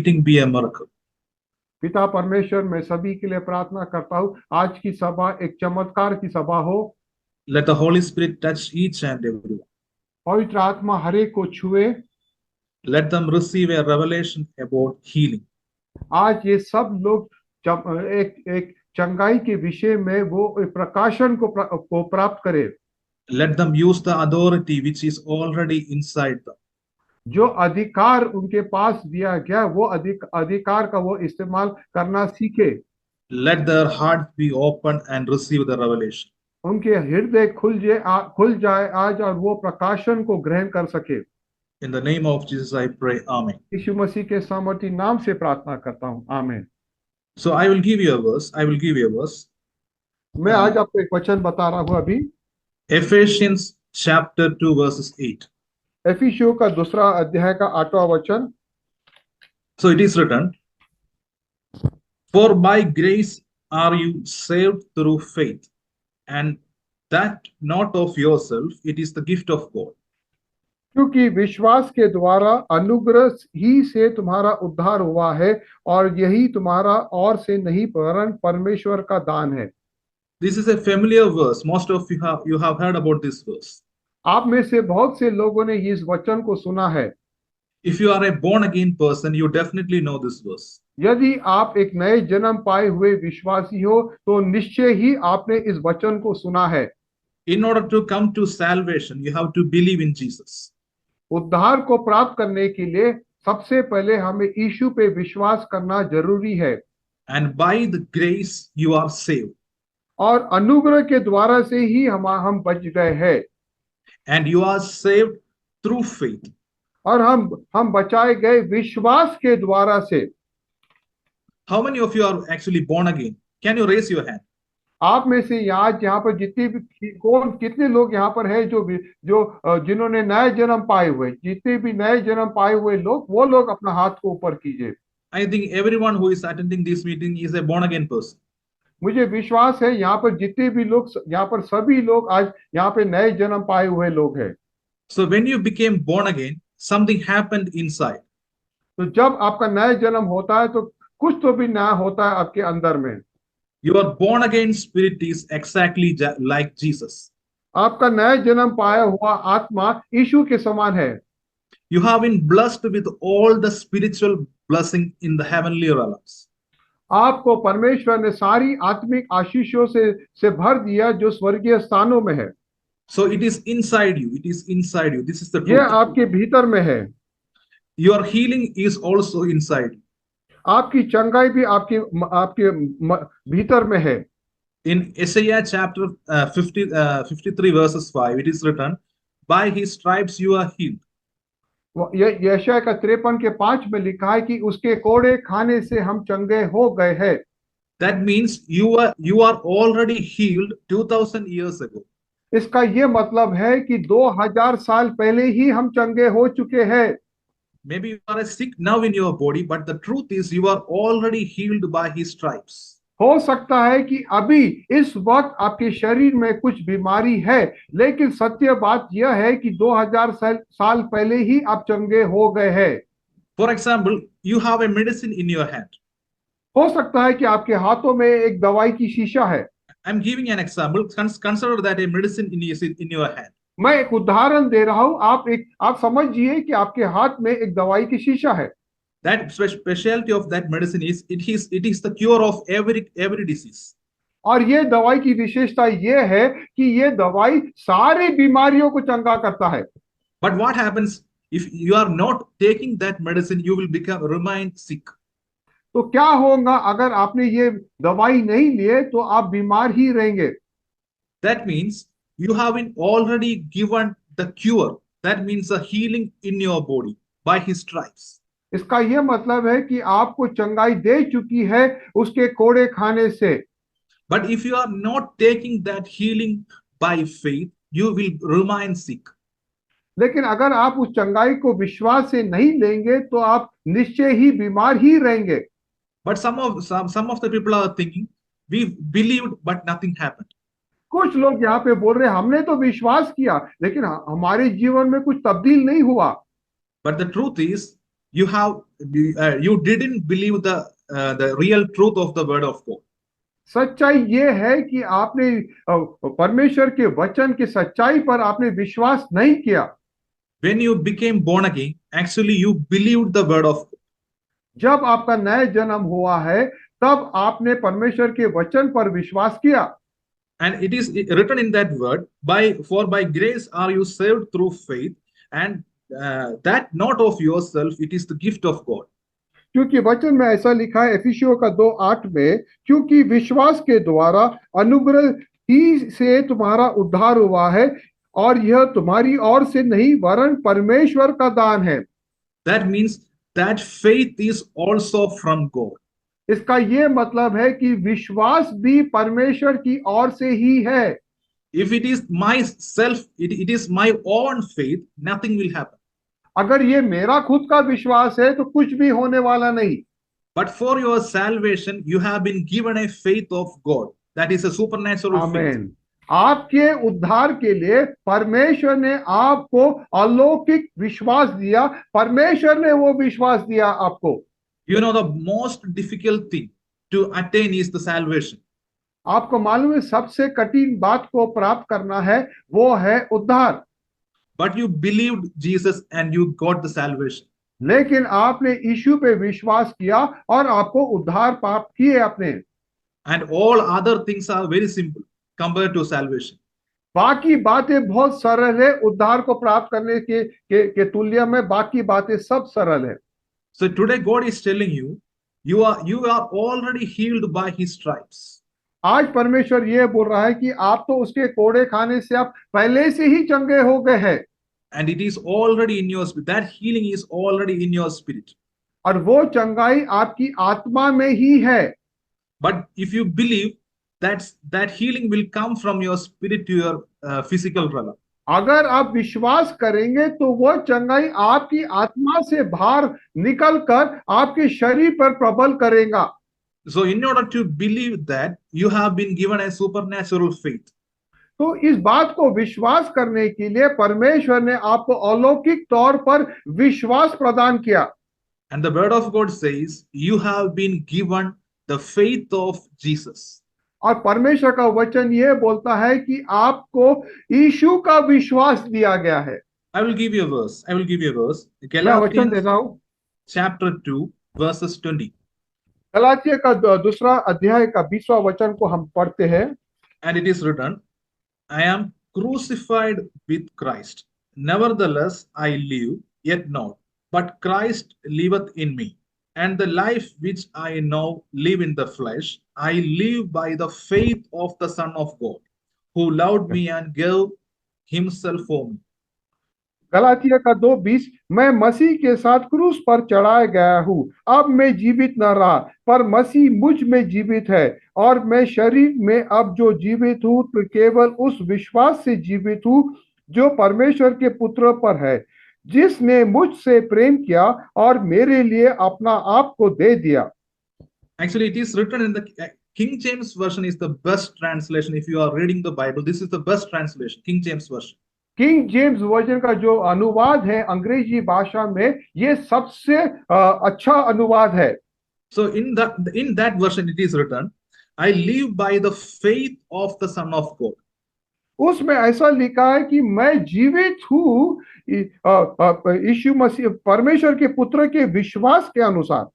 meeting be a miracle. पिता परमेश्वर, मैं सभी के लिए प्रार्थना करता हूँ, आज की सभा एक चमत्कार की सभा हो। Let the Holy Spirit touch each and everyone. पवित्र आत्मा हर एक को छुए। Let them receive a revelation about healing. आज ये सब लोग एक एक चंगाई के विषय में वो एक प्रकाशन को प्राप्त करे। Let them use the authority which is already inside them. जो अधिकार उनके पास दिया गया वो अधिकार का वो इस्तेमाल करना सीखे। Let their heart be open and receive the revelation. उनके हृदय खुल जाए आज और वो प्रकाशन को ग्रहण कर सके। In the name of Jesus, I pray. Amen. यीशु मसीह के सामर्थी नाम से प्रार्थना करता हूँ, आमीन। So I will give you a verse. I will give you a verse. मैं आज आपको एक वचन बता रहा हूँ अभी। Ephesians chapter 2 verses 8. एफिसियों का दूसरा अध्याय का 8वां वचन। So it is written, for by grace are you saved through faith, and that not of yourself, it is the gift of God. क्योंकि विश्वास के द्वारा अनुग्रह ही से तुम्हारा उद्धार हुआ है और यही तुम्हारा और से नहीं वरन परमेश्वर का दान है। This is a familiar verse. Most of you have heard about this verse. आप में से बहुत से लोगों ने इस वचन को सुना है। If you are a born again person, you definitely know this verse. यदि आप एक नए जन्म पाए हुए विश्वासी हो तो निश्चय ही आपने इस वचन को सुना है। In order to come to salvation, you have to believe in Jesus. उद्धार को प्राप्त करने के लिए सबसे पहले हमें यीशु पे विश्वास करना जरूरी है। And by the grace you are saved. और अनुग्रह के द्वारा से ही हम बच गए हैं। And you are saved through faith. और हम बचाए गए विश्वास के द्वारा से। How many of you are actually born again? Can you raise your hand? आप में से यहाँ पर जितने भी कितने लोग यहाँ पर है जो जिन्होंने नए जन्म पाए हुए, जितने भी नए जन्म पाए हुए लोग, वो लोग अपना हाथ को ऊपर कीजिए। I think everyone who is attending this meeting is a born again person. मुझे विश्वास है यहाँ पर जितने भी लोग, यहाँ पर सभी लोग आज यहाँ पे नए जन्म पाए हुए लोग हैं। So when you became born again, something happened inside. तो जब आपका नया जन्म होता है तो कुछ तो भी नया होता है आपके अंदर में। Your born again spirit is exactly like Jesus. आपका नया जन्म पाया हुआ आत्मा यीशु के समान है। You have been blessed with all the spiritual blessing in the heavenly realms. आपको परमेश्वर ने सारी आत्मिक आशीषों से भर दिया जो स्वर्गीय स्थानों में है। So it is inside you. It is inside you. This is the truth. ये आपके भीतर में है। Your healing is also inside you. आपकी चंगाई भी आपके भीतर में है। In Isaiah chapter 53 verses 5, it is written, by his stripes you are healed. यशायाह का 53 के 5 में लिखा है कि उसके कोड़े खाने से हम चंगे हो गए हैं। That means you are already healed 2000 years ago. इसका ये मतलब है कि 2000 साल पहले ही हम चंगे हो चुके हैं। Maybe you are sick now in your body, but the truth is you are already healed by his stripes. हो सकता है कि अभी इस वक्त आपके शरीर में कुछ बीमारी है, लेकिन सत्य बात यह है कि 2000 साल पहले ही आप चंगे हो गए हैं। For example, you have a medicine in your hand. हो सकता है कि आपके हाथों में एक दवाई की शीशा है। I'm giving an example. Consider that a medicine in your hand. मैं एक उदाहरण दे रहा हूं, आप समझिए कि आपके हाथ में एक दवाई की शीशा है। That specialty of that medicine is it is the cure of every disease. और ये दवाई की विशेषता ये है कि ये दवाई सारी बीमारियों को चंगा करता है। But what happens if you are not taking that medicine? You will remain sick. तो क्या होगा अगर आपने ये दवाई नहीं लिए तो आप बीमार ही रहेंगे। That means you have been already given the cure. That means a healing in your body by his stripes. इसका यह मतलब है कि आपको चंगाई दे चुकी है उसके कोड़े खाने से। But if you are not taking that healing by faith, you will remain sick. लेकिन अगर आप उस चंगाई को विश्वास से नहीं लेंगे तो आप निश्चय ही बीमार ही रहेंगे। But some of the people are thinking, we believed but nothing happened. कुछ लोग यहाँ पे बोल रहे हमने तो विश्वास किया लेकिन हमारे जीवन में कुछ तब्दील नहीं हुआ। But the truth is, you didn't believe the real truth of the word of God. सच्चाई ये है कि आपने परमेश्वर के वचन की सच्चाई पर आपने विश्वास नहीं किया। When you became born again, actually you believed the word of God. जब आपका नया जन्म हुआ है तब आपने परमेश्वर के वचन पर विश्वास किया। And it is written in that word, by grace are you saved through faith, and that not of yourself, it is the gift of God. क्योंकि वचन में ऐसा लिखा है इफिसियों का 2:8 में, क्योंकि विश्वास के द्वारा अनुग्रह ही से तुम्हारा उद्धार हुआ है, और यह तुम्हारी ओर से नहीं वरन परमेश्वर का दान है। That means that faith is also from God. इसका ये मतलब है कि विश्वास भी परमेश्वर की ओर से ही है। If it is myself, it is my own faith, nothing will happen. अगर ये मेरा खुद का विश्वास है तो कुछ भी होने वाला नहीं। But for your salvation, you have been given a faith of God. That is a supernatural faith. आमीन। आपके उद्धार के लिए परमेश्वर ने आपको अलौकिक विश्वास दिया, परमेश्वर ने वो विश्वास दिया आपको। You know, the most difficult thing to attain is the salvation. आपको मालूम है सबसे कठिन बात को प्राप्त करना है वो है उद्धार। But you believed Jesus and you got the salvation. लेकिन आपने यीशु पे विश्वास किया और आपको उद्धार प्राप्त किए आपने। And all other things are very simple compared to salvation. बाकी बातें बहुत सरल है, उद्धार को प्राप्त करने के तुल्य में बाकी बातें सब सरल है। So today God is telling you, you are already healed by His stripes. आज परमेश्वर ये बोल रहा है कि आप तो उसके कोड़े खाने से आप पहले से ही चंगे हो गए हैं। And it is already in your spirit. That healing is already in your spirit. और वो चंगाई आपकी आत्मा में ही है। But if you believe, that healing will come from your spirit to your physical realm. अगर आप विश्वास करेंगे तो वो चंगाई आपकी आत्मा से बाहर निकलकर आपके शरीर पर प्रबल करेगा। So in order to believe that, you have been given a supernatural faith. तो इस बात को विश्वास करने के लिए परमेश्वर ने आपको अलौकिक तौर पर विश्वास प्रदान किया। And the word of God says, you have been given the faith of Jesus. और परमेश्वर का वचन ये बोलता है कि आपको यीशु का विश्वास दिया गया है। I will give you a verse. मैं वचन दे रहा हूं, chapter 2, verses 20. गलातिया का दूसरा अध्याय का 20वां वचन को हम पढ़ते हैं। And it is written, I am crucified with Christ. Nevertheless, I live, yet not. But Christ liveth in me. And the life which I now live in the flesh, I live by the faith of the Son of God, who loved me and gave himself for me. Galatia का 2:20, मैं मसीह के साथ क्रूस पर चढ़ाया गया हूँ, अब मैं जीवित न रहा पर मसीह मुझ में जीवित है, और मैं शरीर में अब जो जीवित हूँ तो केवल उस विश्वास से जीवित हूँ जो परमेश्वर के पुत्र पर है, जिसने मुझसे प्रेम किया और मेरे लिए अपना आप को दे दिया। Actually, it is written in the King James Version is the best translation. If you are reading the Bible, this is the best translation, King James Version. King James version का जो अनुवाद है अंग्रेजी भाषा में, ये सबसे अच्छा अनुवाद है। So in that version it is written, I live by the faith of the Son of God. उसमें ऐसा लिखा है कि मैं जीवित हूँ यीशु मसीह परमेश्वर के पुत्र के विश्वास के अनुसार।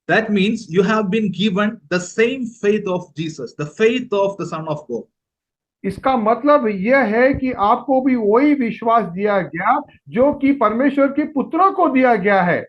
That means you have been given the same faith of Jesus, the faith of the Son of God. इसका मतलब यह है कि आपको भी वही विश्वास दिया गया जो कि परमेश्वर के पुत्र को दिया गया है।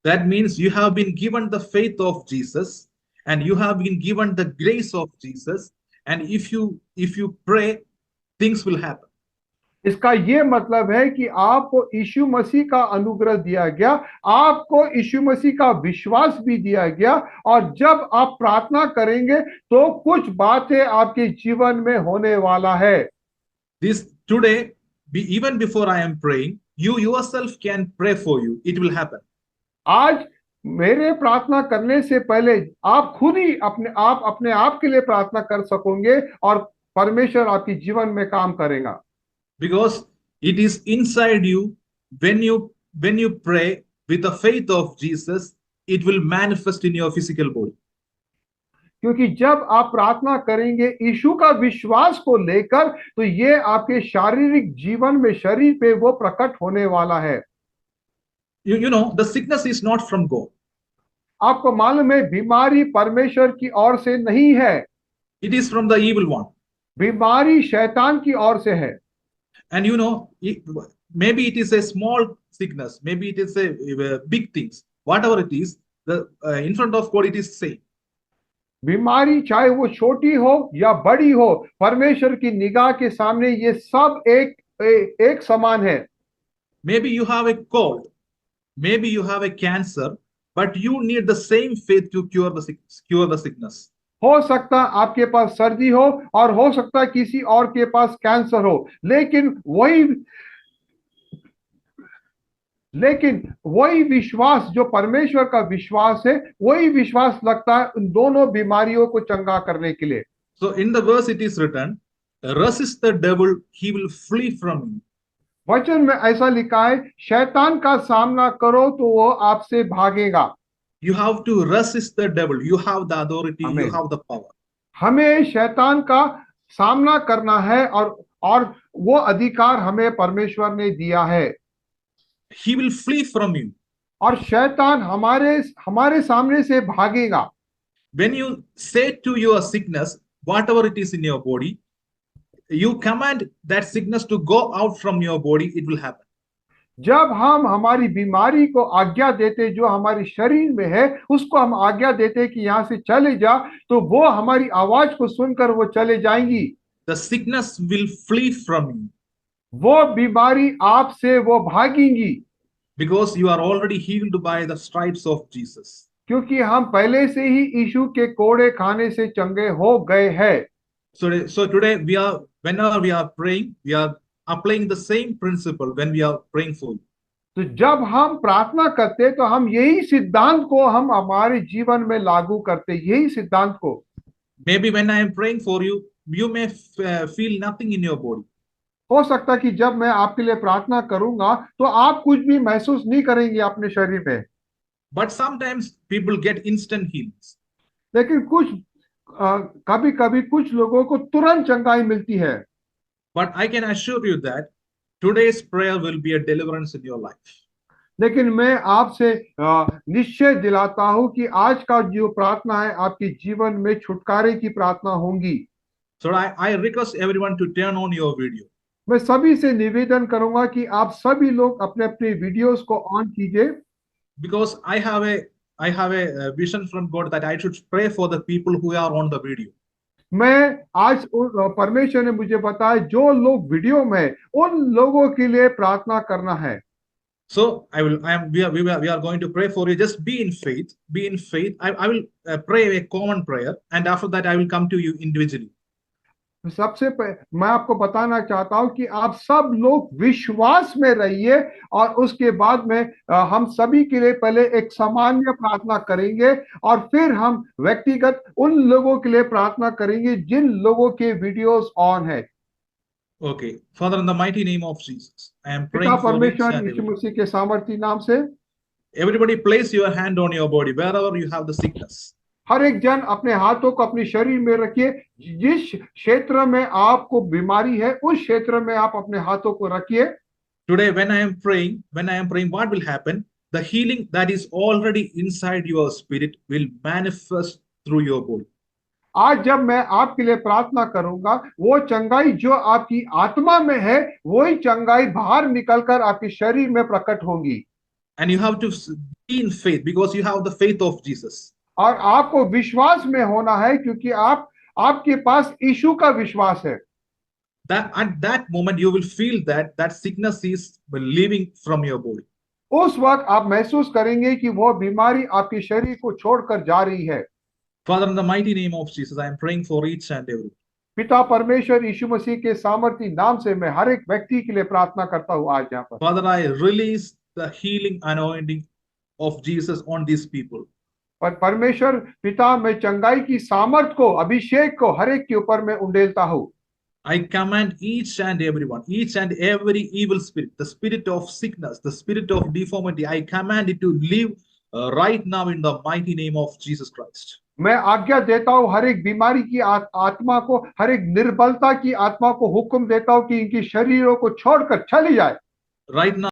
That means you have been given the faith of Jesus, and you have been given the grace of Jesus, and if you pray, things will happen. इसका ये मतलब है कि आपको यीशु मसीह का अनुग्रह दिया गया, आपको यीशु मसीह का विश्वास भी दिया गया, और जब आप प्रार्थना करेंगे तो कुछ बातें आपके जीवन में होने वाला है। This today, even before I am praying, you yourself can pray for you. It will happen. आज मेरे प्रार्थना करने से पहले आप खुद ही अपने आप के लिए प्रार्थना कर सकोगे और परमेश्वर आपके जीवन में काम करेगा। Because it is inside you. When you pray, with the faith of Jesus, it will manifest in your physical body. क्योंकि जब आप प्रार्थना करेंगे यीशु का विश्वास को लेकर, तो ये आपके शारीरिक जीवन में, शरीर पे वो प्रकट होने वाला है। You know, the sickness is not from God. आपको मालूम है बीमारी परमेश्वर की ओर से नहीं है, It is from the evil one. बीमारी शैतान की ओर से है। And you know, maybe it is a small sickness, maybe it is a big things. Whatever it is, in front of God it is same. बीमारी चाहे वो छोटी हो या बड़ी हो, परमेश्वर की निगाह के सामने ये सब एक समान है। Maybe you have a cold, maybe you have a cancer, but you need the same faith to cure the sickness. हो सकता आपके पास सर्दी हो और हो सकता किसी और के पास कैंसर हो, लेकिन वही विश्वास जो परमेश्वर का विश्वास है, वही विश्वास लगता है उन दोनों बीमारियों को चंगा करने के लिए। So in the verse it is written, resist the devil, he will flee from you. वचन में ऐसा लिखा है, शैतान का सामना करो तो वो आपसे भागेगा। You have to resist the devil. You have the authority, Amen. you have the power. हमें शैतान का सामना करना है और वो अधिकार हमें परमेश्वर ने दिया है। He will flee from you. और शैतान हमारे सामने से भागेगा। When you say to your sickness, whatever it is in your body, you command that sickness to go out from your body, it will happen. जब हम हमारी बीमारी को आज्ञा देते, जो हमारे शरीर में है उसको हम आज्ञा देते कि यहाँ से चले जा, तो वो हमारी आवाज को सुनकर वो चले जाएंगी। The sickness will flee from you. वो बीमारी आपसे वो भागेंगी। Because you are already healed by the stripes of Jesus. क्योंकि हम पहले से ही यीशु के कोड़े खाने से चंगे हो गए हैं। So today whenever we are praying, we are applying the same principle when we are praying for you. तो जब हम प्रार्थना करते तो हम यही सिद्धांत को हम हमारे जीवन में लागू करते, यही सिद्धांत को। Maybe when I am praying for you, you may feel nothing in your body. हो सकता कि जब मैं आपके लिए प्रार्थना करूंगा तो आप कुछ भी महसूस नहीं करेंगे अपने शरीर में। But sometimes people get instant healings. लेकिन कभी कभी कुछ लोगों को तुरंत चंगाई मिलती है। But I can assure you that today's prayer will be a deliverance in your life. लेकिन मैं आपसे निश्चय दिलाता हूं कि आज का जो प्रार्थना है आपके जीवन में छुटकारे की प्रार्थना होगी। So I request everyone to turn on your video. मैं सभी से निवेदन करूंगा कि आप सभी लोग अपने अपने वीडियोस को ऑन कीजिए। Because I have a vision from God that I should pray for the people who are on the video. मैं आज परमेश्वर ने मुझे बताया जो लोग वीडियो में, उन लोगों के लिए प्रार्थना करना है। So we are going to pray for you. Just be in faith. Be in faith. I will pray a common prayer, and after that I will come to you individually. मैं आपको बताना चाहता हूं कि आप सब लोग विश्वास में रहिए और उसके बाद में हम सभी के लिए पहले एक सामान्य प्रार्थना करेंगे और फिर हम व्यक्तिगत उन लोगों के लिए प्रार्थना करेंगे जिन लोगों के वीडियोस ऑन है। Okay, Father, in the mighty name of Jesus, I am praying पिता for each परमेश्वर and यीशु every. मसीह के सामर्थी नाम से Everybody place your hand on your body wherever you have the sickness. हर एक जन अपने हाथों को अपने शरीर में रखिए। जिस क्षेत्र में आपको बीमारी है उस क्षेत्र में आप अपने हाथों को रखिए। Today when I am praying, what will happen? The healing that is already inside your spirit will manifest through your body. आज जब मैं आपके लिए प्रार्थना करूंगा, वो चंगाई जो आपकी आत्मा में है वही चंगाई बाहर निकलकर आपके शरीर में प्रकट होगी। And you have to be in faith because you have the faith of Jesus. और आपको विश्वास में होना है क्योंकि आपके पास यीशु का विश्वास है। That at that moment you will feel that sickness is leaving from your body. उस वक्त आप महसूस करेंगे कि वो बीमारी आपके शरीर को छोड़कर जा रही है। Father, in the mighty name of Jesus, I am praying for each and every. पिता परमेश्वर यीशु मसीह के सामर्थी नाम से मैं हर एक व्यक्ति के लिए प्रार्थना करता हूँ आज यहाँ पर। Father, I release the healing anointing of Jesus on these people. और परमेश्वर पिता मैं चंगाई की सामर्थ को, अभिषेक को हर एक के ऊपर मैं उंडेलता हूँ। I command each and everyone, each and every evil spirit, the spirit of sickness, the spirit of deformity, I command it to leave right now in the mighty name of Jesus Christ. मैं आज्ञा देता हूं हर एक बीमारी की आत्मा को, हर एक निर्बलता की आत्मा को हुक्म देता हूं कि इनकी शरीरों को छोड़कर चली जाए। Right now,